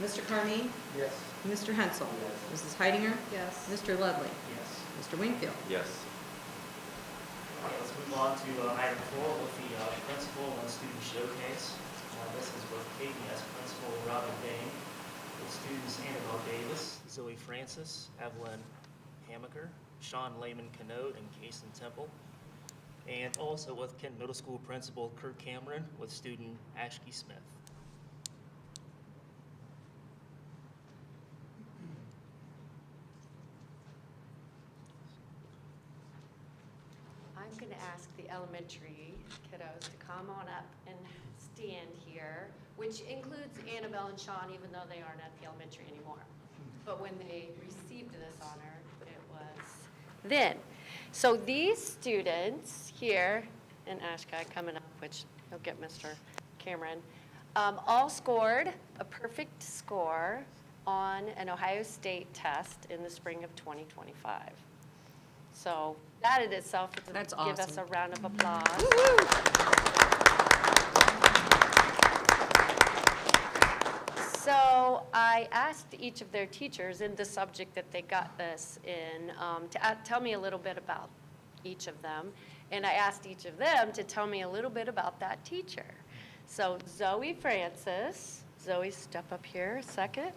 Mr. Carney? Yes. Mr. Hensel? Yes. Mrs. Heidinger? Yes. Mr. Ludley? Yes. Mr. Wingfield? Yes. Okay, let's move on to item 4 with the principal and student showcase. This is with KBS principal Robin Bain, with students Annabelle Davis, Zoe Francis, Evelyn Hamaker, Sean Lehman Canode, and Kason Temple. And also with Kent Middle School principal Kurt Cameron with student Ashke Smith. I'm going to ask the elementary kiddos to come on up and stand here, which includes Annabelle and Sean, even though they aren't at the elementary anymore. But when they received this honor, it was then. So these students here, and Ashkai coming up, which he'll get Mr. Cameron, all scored a perfect score on an Ohio State test in the spring of 2025. So that in itself, That's give us awesome. a round of applause. So I asked each of their teachers in the subject that they got this in to tell me a little bit about each of them. And I asked each of them to tell me a little bit about that teacher. So Zoe Francis, Zoe, step up here a second.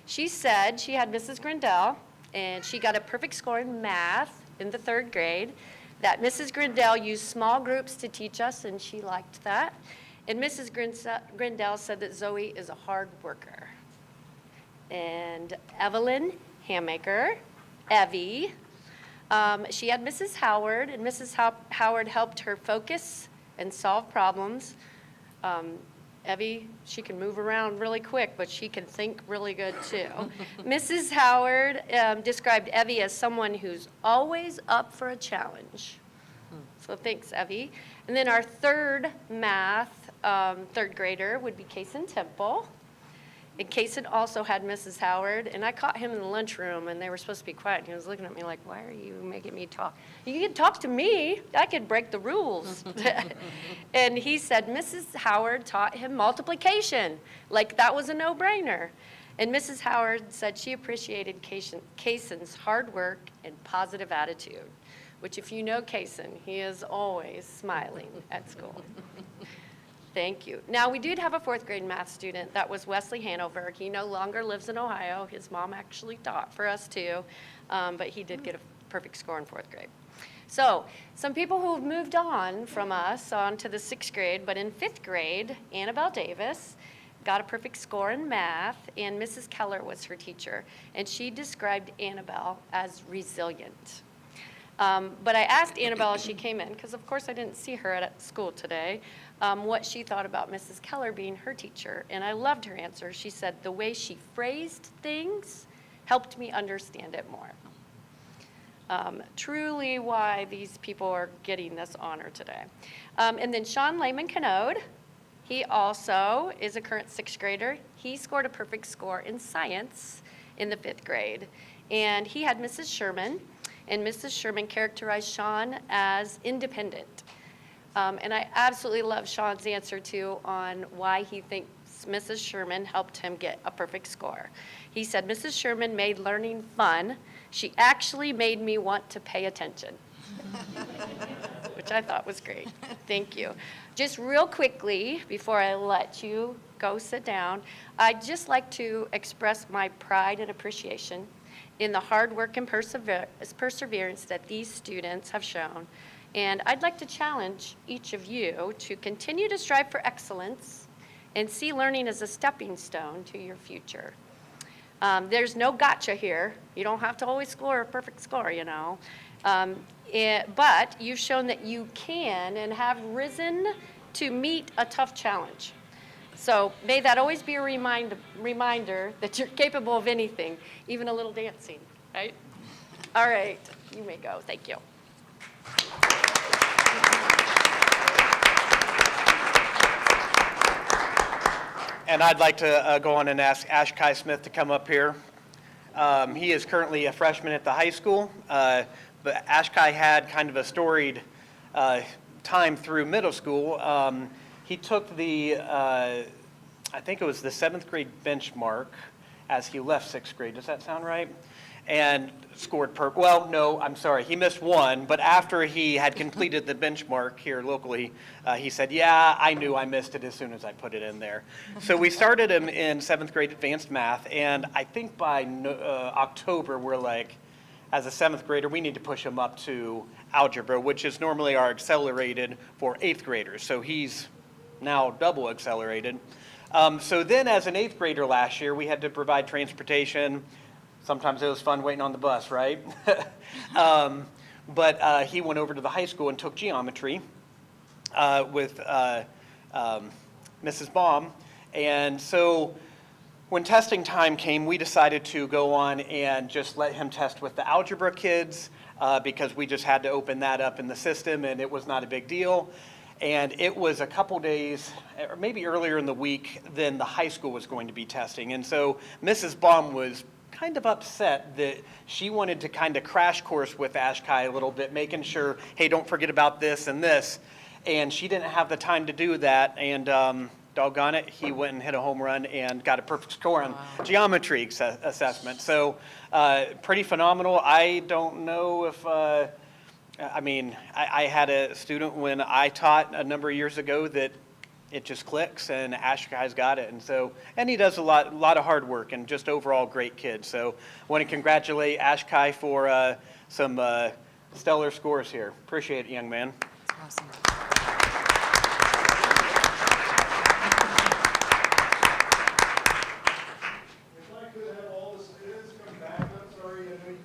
She said she had Mrs. Grindell, and she got a perfect score in math in the 3rd grade, that Mrs. Grindell used small groups to teach us, and she liked that. And Mrs. Grindell said that Zoe is a hard worker. And Evelyn Hamaker, Evie, she had Mrs. Howard, and Mrs. Howard helped her focus and solve problems. Evie, she can move around really quick, but she can think really good too. Mrs. Howard described Evie as someone who's always up for a challenge. So thanks, Evie. And then our 3rd math 3rd grader would be Kason Temple. And Kason also had Mrs. Howard, and I caught him in the lunchroom, and they were supposed to be quiet. And he was looking at me like, "Why are you making me talk? You can talk to me. I could break the rules." And he said Mrs. Howard taught him multiplication, like that was a no-brainer. And Mrs. Howard said she appreciated Kason's hard work and positive attitude, which if you know Kason, he is always smiling at school. Thank you. Now, we did have a 4th grade math student. That was Wesley Hanover. He no longer lives in Ohio. His mom actually taught for us too, but he did get a perfect score in 4th grade. So some people who have moved on from us on to the 6th grade, but in 5th grade, Annabelle Davis got a perfect score in math, and Mrs. Keller was her teacher, and she described Annabelle as resilient. But I asked Annabelle as she came in, because of course I didn't see her at school today, what she thought about Mrs. Keller being her teacher. And I loved her answer. She said, the way she phrased things helped me understand it more. Truly why these people are getting this honor today. And then Sean Lehman Canode, he also is a current 6th grader. He scored a perfect score in science in the 5th grade. And he had Mrs. Sherman. And Mrs. Sherman characterized Sean as independent. And I absolutely love Sean's answer, too, on why he thinks Mrs. Sherman helped him get a perfect score. He said, Mrs. Sherman made learning fun. She actually made me want to pay attention, which I thought was great. Thank you. Just real quickly, before I let you go sit down, I'd just like to express my pride and appreciation in the hard work and perseverance that these students have shown. And I'd like to challenge each of you to continue to strive for excellence and see learning as a stepping stone to your future. There's no gotcha here. You don't have to always score a perfect score, you know. But you've shown that you can and have risen to meet a tough challenge. So may that always be a reminder that you're capable of anything, even a little dancing, right? All right, you may go. Thank you. And I'd like to go on and ask Ashkai Smith to come up here. He is currently a freshman at the high school, but Ashkai had kind of a storied time through middle school. He took the, I think it was the 7th grade benchmark as he left sixth grade. Does that sound right? And scored well, no, I'm sorry, he missed one, but after he had completed the benchmark here locally, he said, yeah, I knew I missed it as soon as I put it in there. So we started him in seventh grade advanced math, and I think by October, we're like, as a seventh grader, we need to push him up to algebra, which is normally our accelerated for eighth graders. So he's now double accelerated. So then as an eighth grader last year, we had to provide transportation. Sometimes it was fun waiting on the bus, right? But he went over to the high school and took geometry with Mrs. Baum. And so when testing time came, we decided to go on and just let him test with the algebra kids because we just had to open that up in the system and it was not a big deal. And it was a couple days, or maybe earlier in the week, than the high school was going to be testing. And so Mrs. Baum was kind of upset that she wanted to kind of crash course with Ashkai a little bit, making sure, hey, don't forget about this and this. And she didn't have the time to do that. And doggone it, he went and hit a home run and got a perfect score on geometry assessment. So pretty phenomenal. I don't know if, I had a student when I taught a number of years ago that it just clicks, and Ashkai's got it. And he does a lot of hard work, and just overall great kid. So I want to congratulate Ashkai for some stellar scores here. Appreciate it, young man. That's awesome. If I could have all the students come back up, sorry, I know you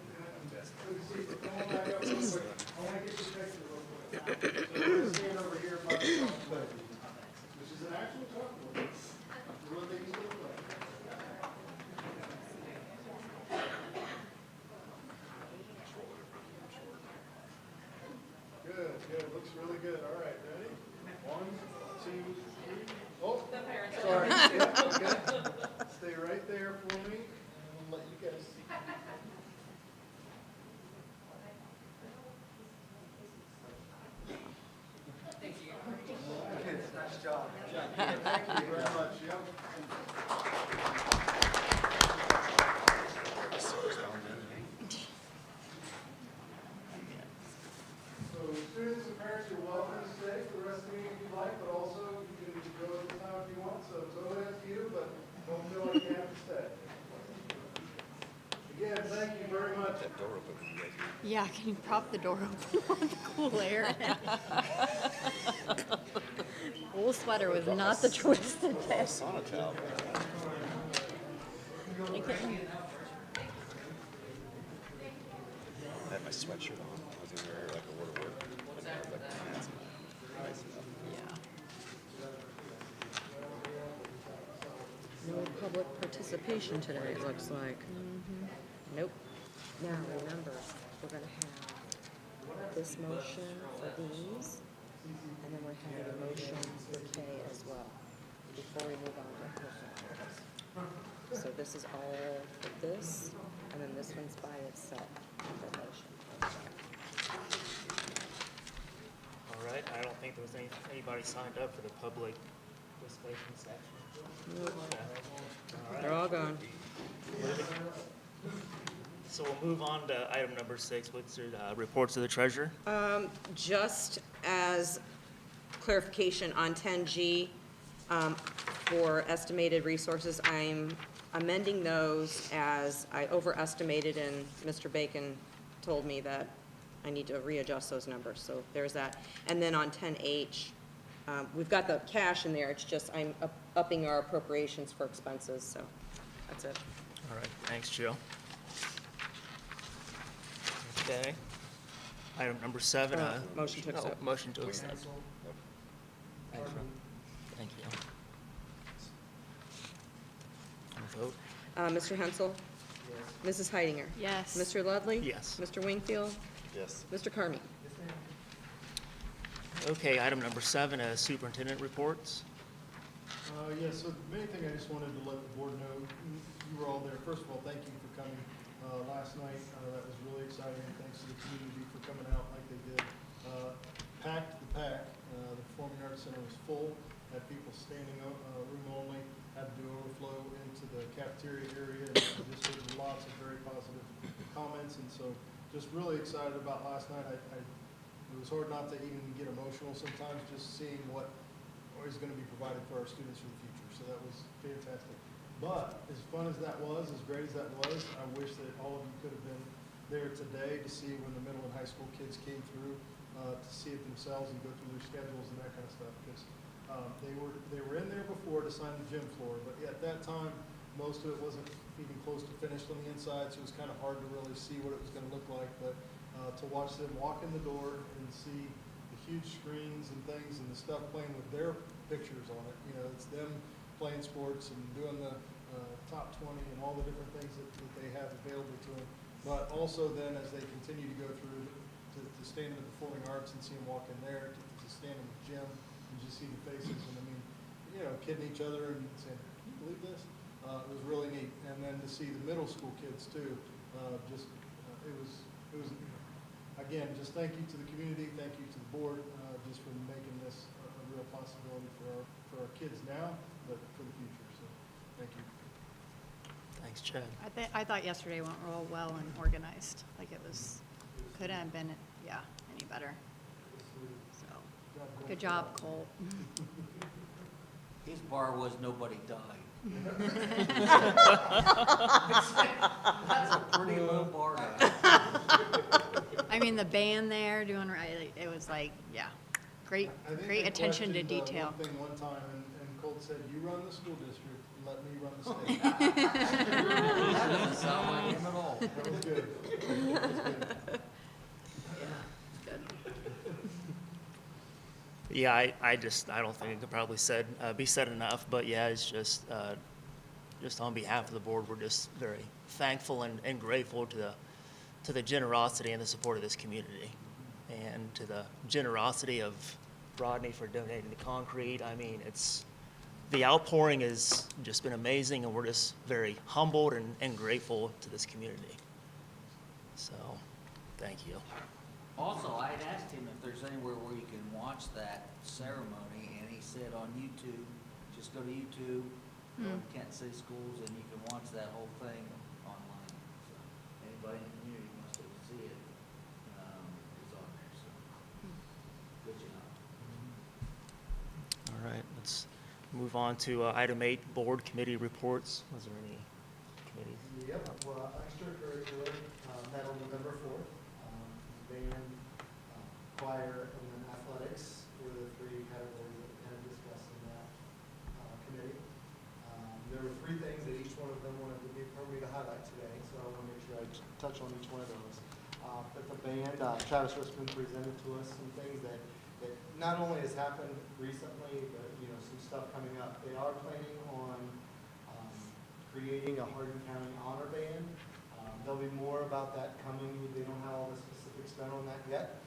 couldn't see, but come on back up real quick. I want to get your picture real quick. So we're going to stand over here by the chalkboard, which is an actual chalkboard. The real thing you look like. Good, good, looks really good. All right, ready? 1, 2, 3. Oh, sorry. Yeah, okay. Stay right there for me, and we'll let you guys. Thank you. Nice job. Thank you very much. Yep. So students and parents, you're welcome to stay for the rest of the meeting if you'd like, but also you can go at the time if you want, so it's totally up to you, but don't feel like you have to stay. Again, thank you very much. Yeah, can you prop the door open on the cool air? Wool sweater was not the choice today. I had my sweatshirt on. I was gonna wear like a word of work. But I was like, that's not nice enough. No public participation today, it looks like. Nope. Now, remember, we're gonna have this motion for these, and then we're having a motion for K as well, before we move on to personal items. So this is all for this, and then this one's by itself, for motion. All right, I don't think there was anybody signed up for the public participation section. Nope. All right. They're all gone. So we'll move on to item number 6, which is reports of the treasurer. Just as clarification on 10G, for estimated resources, I'm amending those as I overestimated, and Mr. Bacon told me that I need to readjust those numbers, so there's that. And then on 10H, we've got the cash in there, it's just I'm upping our appropriations for expenses, so that's it. All right, thanks, Jill. Okay. Item number 7. Motion to accept. Motion to accept. Thanks, Rob. Thank you. And vote? Mr. Hensel? Mrs. Heidinger? Yes. Mr. Ludley? Yes. Mr. Wingfield? Yes. Mr. Carmy? Okay, item number 7, superintendent reports. Yes, so the main thing I just wanted to let the board know, you were all there. First of all, thank you for coming last night. That was really exciting. Thanks to the community for coming out like they did. Packed the pack. The Performing Arts Center was full. Had people standing up, room only. had to overflow into the cafeteria area, and just heard lots of very positive comments, and so just really excited about last night. It was hard not to even get emotional sometimes, just seeing what is going to be provided for our students for the future, so that was fantastic. But as fun as that was, as great as that was, I wish that all of you could have been there today to see when the middle and high school kids came through, to see it themselves and go through their schedules and that kind of stuff, because they were in there before to sign the gym floor, but at that time, most of it wasn't even close to finished on the inside, so it was kind of hard to really see what it was going to look like. But to watch them walk in the door and see the huge screens and things and the stuff playing with their pictures on it, it's them playing sports and doing the top 20 and all the different things that they have available to them. But also then as they continue to go through to stand in the performing arts and see them walk in there, to stand in the gym and just see the faces, and I mean, kidding each other and saying, can you believe this? It was really neat. And then to see the middle school kids too, it was, again, just thank you to the community, thank you to the board, just for making this a real possibility for our kids now, but for the future, so thank you. Thanks, Chad. I thought yesterday went real well and organized. Like it was, couldn't have been, any better. So, good job, Cole. His bar was nobody died. That's a pretty low bar to have. I mean, the band there doing right, it was like, great I think great they attention to questioned, detail. one thing one time, and Colt said, you run the school district, let me run the state. That doesn't sound like him at all. That was good. That was good. Yeah, I don't think it could probably be said enough, but yeah, it's just on behalf of the board, we're just very thankful and grateful to the generosity and the support of this community, and to the generosity of Rodney for donating the concrete. I mean, the outpouring has just been amazing, and we're just very humbled and grateful to this community. So, thank you. Also, I had asked him if there's anywhere where you can watch that ceremony, and he said on YouTube, just go to YouTube, go to Kent City Schools, and you can watch that whole thing online. So anybody in the community wants to see it, it's on there, so good job. All right, let's move on to item 8, board committee reports. Was there any committees? Yep, well, extracurricular, met on November 4th. Band, choir, and then athletics were the 3 categories that we kind of discussed in that committee. There were 3 things that each one of them wanted to be for me to highlight today, so I want to make sure I touch on each one of those. But the band, Travis Rispin presented to us some things that not only has happened recently, but some stuff coming up. They are planning on creating a Hardin County honor band. There'll be more about that coming. They don't have all the specifics done on that yet,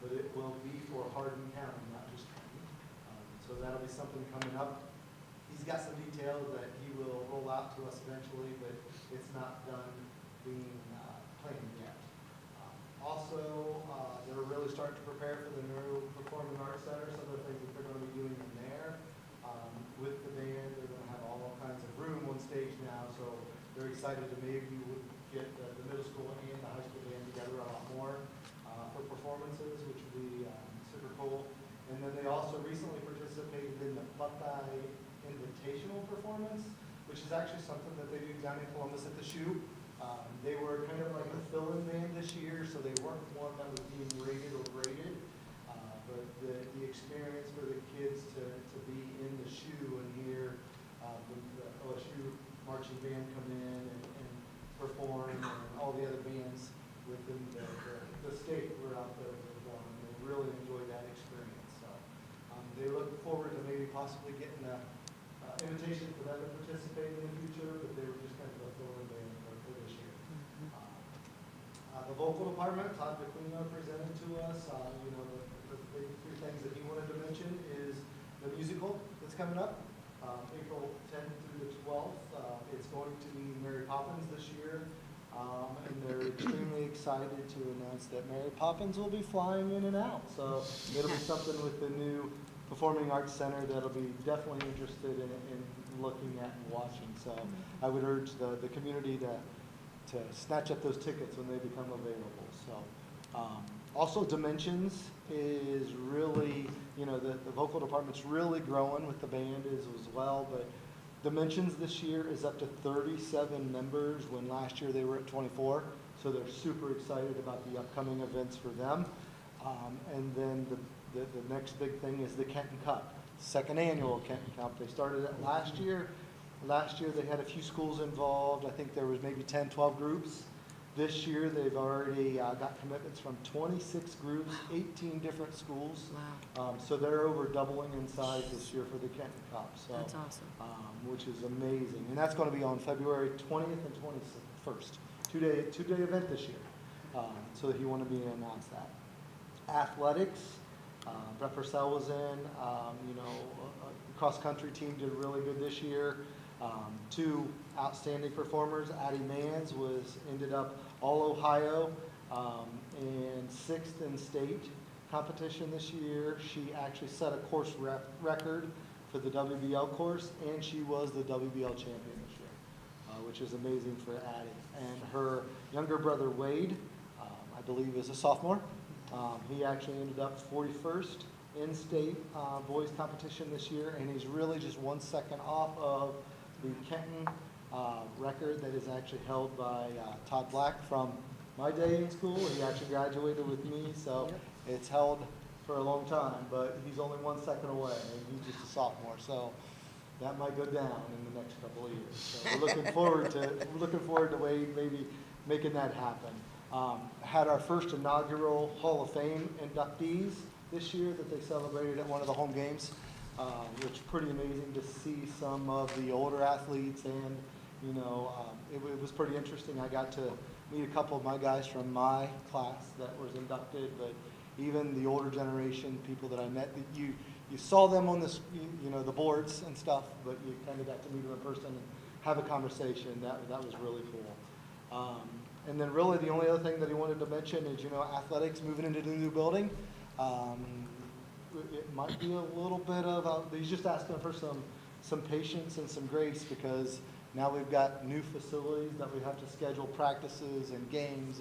but it will be for Hardin County, not just county. So that'll be something coming up. He's got some details that he will roll out to us eventually, but it's not done being planned yet. Also, they're really starting to prepare for the new Performing Arts Center, some of the things that they're going to be doing in there. With the band, they're going to have all kinds of room on stage now, so they're excited to maybe get the middle school and the high school band together a lot more for performances, which would be super cool. And then they also recently participated in the Buckeye Invitational performance, which is actually something that they do down in Columbus at the Shoe. They were kind of like a fill-in band this year, so they weren't one that was being rated or graded. But the experience for the kids to be in the Shoe and hear the OSU marching band come in and perform, and all the other bands within the state were out there performing. They really enjoyed that experience. So they look forward to maybe possibly getting an invitation for them to participate in the future, but they were just kind of a fill-in band for this year. The vocal department, Todd DeQuino presented to us. The big 3 things that he wanted to mention is the musical that's coming up. April 10th through the 12th. It's going to be Mary Poppins this year, and they're extremely excited to announce that Mary Poppins will be flying in and out. So it'll be something with the new Performing Arts Center that'll be definitely interested in looking at and watching. So I would urge the community to snatch up those tickets when they become available. So also Dimensions is really, you know, the vocal department's really growing with the band as well, but Dimensions this year is up to 37 members when last year they were at 24. So they're super excited about the upcoming events for them. And then the next big thing is the Kenton Cup, second annual Kenton Cup. They started it last year. Last year they had a few schools involved. I think there was maybe 10, 12 groups. This year they've already got commitments from 26 groups, 18 different schools. Wow. So they're over doubling in size this year for the Kenton Cup. So, That's awesome. which is amazing. And that's going to be on February 20th and 21st. Two-day event this year. So if you want to be announce that. Athletics, Brett Purcell was in, cross-country team did really good this year. Two outstanding performers, Addie Mans ended up All-Ohio and 6th in state competition this year. She actually set a course record for the WBL course, and she was the WBL champion this year, which is amazing for Addie. And her younger brother, Wade, I believe is a sophomore. He actually ended up 41st in state boys competition this year, and he's really just 1 second off of the Kenton record that is actually held by Todd Black from my day in school. He actually graduated with me, so it's held for a long time, but he's only 1 second away, and he's just a sophomore, so that might go down in the next couple of years. So we're looking forward to Wade maybe making that happen. Had our first inaugural Hall of Fame inductees this year that they celebrated at one of the home games, which is pretty amazing to see some of the older athletes, and it was pretty interesting. I got to meet a couple of my guys from my class that was inducted, but even the older generation, people that I met, that you saw them on this, the boards and stuff, but you kind of got to meet them in person and have a conversation. That was really cool. And then really the only other thing that he wanted to mention is, athletics moving into the new building. It might be a little bit of, he's just asking for some patience and some grace, because now we've got new facilities that we have to schedule practices and games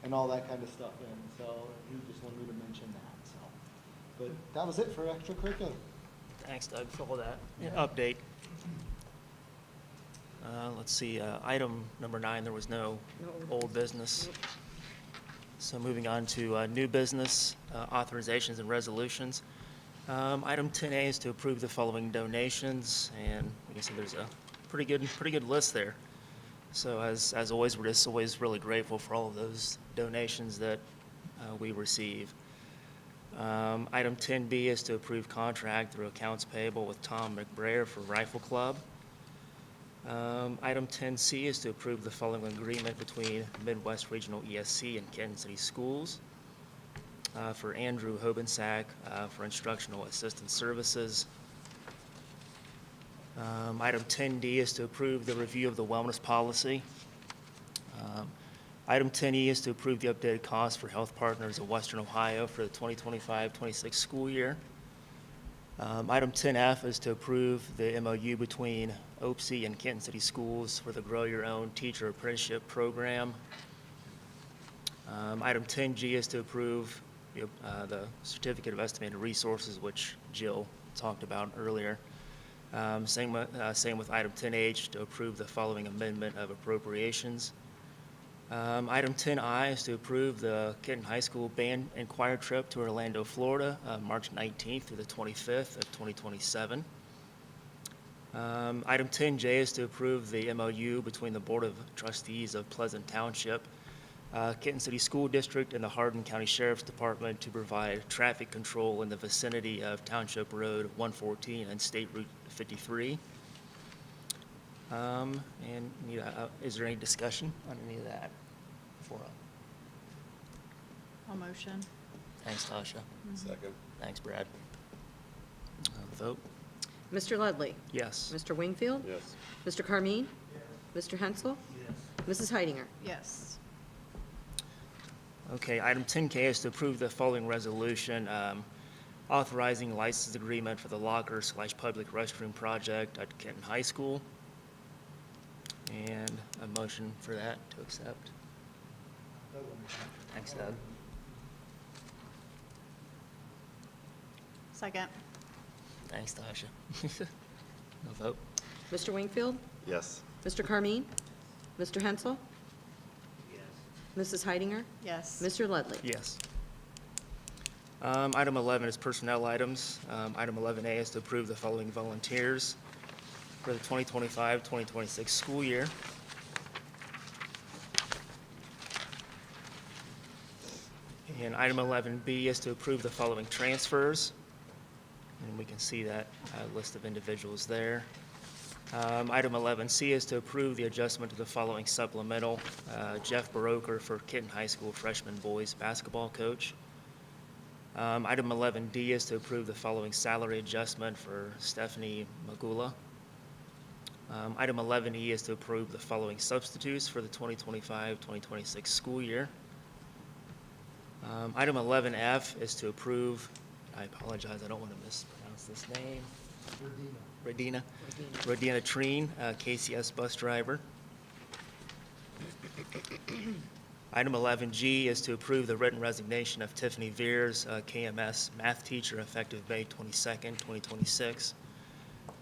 and all that kind of stuff in. So he just wanted me to mention that. So, but that was it for extracurricular. Thanks, Doug, for all that update. Let's see, item number 9, there was no old business. So moving on to new business, authorizations and resolutions. Item 10A is to approve the following donations, and like I said, there's a pretty good list there. So as always, we're just always really grateful for all of those donations that we receive. Item 10B is to approve contract through accounts payable with Tom McBrayer for Rifle Club. Item 10C is to approve the following agreement between Midwest Regional ESC and Kansas City Schools for Andrew Hobensack for instructional assistance services. Item 10D is to approve the review of the wellness policy. Item 10E is to approve the updated cost for Health Partners of Western Ohio for the 2025-26 school year. Item 10F is to approve the MOU between OPSI and Kansas City Schools for the Grow Your Own Teacher Apprenticeship Program. Item 10G is to approve the Certificate of Estimated Resources, which Jill talked about earlier. Same with item 10H, to approve the following amendment of appropriations. Item 10I is to approve the Kenton High School band and choir trip to Orlando, Florida, March 19th through the 25th of 2027. Item 10J is to approve the MOU between the Board of Trustees of Pleasant Township, Kenton City School District, and the Hardin County Sheriff's Department to provide traffic control in the vicinity of Township Road 114 and State Route 53. Is there any discussion on any of that? I'll motion. Thanks, Tasha. Second. Thanks, Brad. Vote? Mr. Ludley? Yes. Mr. Wingfield? Yes. Mr. Carmine? Mr. Hensel? Mrs. Heidinger? Yes. Okay, item 10K is to approve the following resolution. authorizing license agreement for the locker/public restroom project at Kenton High School. And a motion for that to accept. Thanks, Doug. Second. Thanks, Tasha. No vote? Mr. Wingfield? Yes. Mr. Carmine? Mr. Hensel? Mrs. Heidinger? Yes. Mr. Ledley? Yes. Item 11 is personnel items. Item 11A is to approve the following volunteers for the 2025-2026 school year. And item 11B is to approve the following transfers. And we can see that list of individuals there. Item 11C is to approve the adjustment to the following supplemental. Jeff Baroker for Kenton High School freshman boys basketball coach. Item 11D is to approve the following salary adjustment for Stephanie Magula. Item 11E is to approve the following substitutes for the 2025-2026 school year. Item 11F is to approve, I apologize, I don't want to mispronounce this name. Radina Treen, KCS bus driver. Item 11G is to approve the written resignation of Tiffany Veers, KMS math teacher, effective May 22nd, 2026.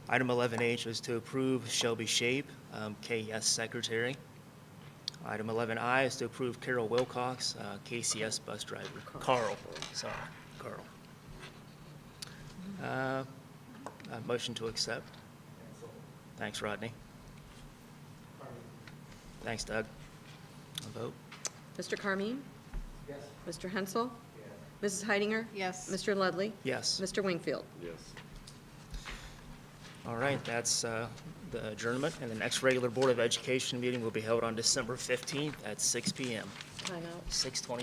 Item 11H is to approve Shelby Shape, KES secretary. Item 11I is to approve Carol Wilcox, KCS bus driver. Carl. Motion to accept. Thanks, Rodney. Thanks, Doug. A vote? Mr. Carmine? Yes. Mr. Hensel? Mrs. Heidinger? Yes. Mr. Ledley? Yes. Mr. Wingfield? Yes. All right, that's the adjournment, and the next regular Board of Education meeting will be held on December 15th at 6 p.m. Time out. 6:23.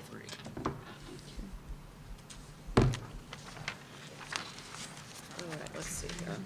All right, let's see here.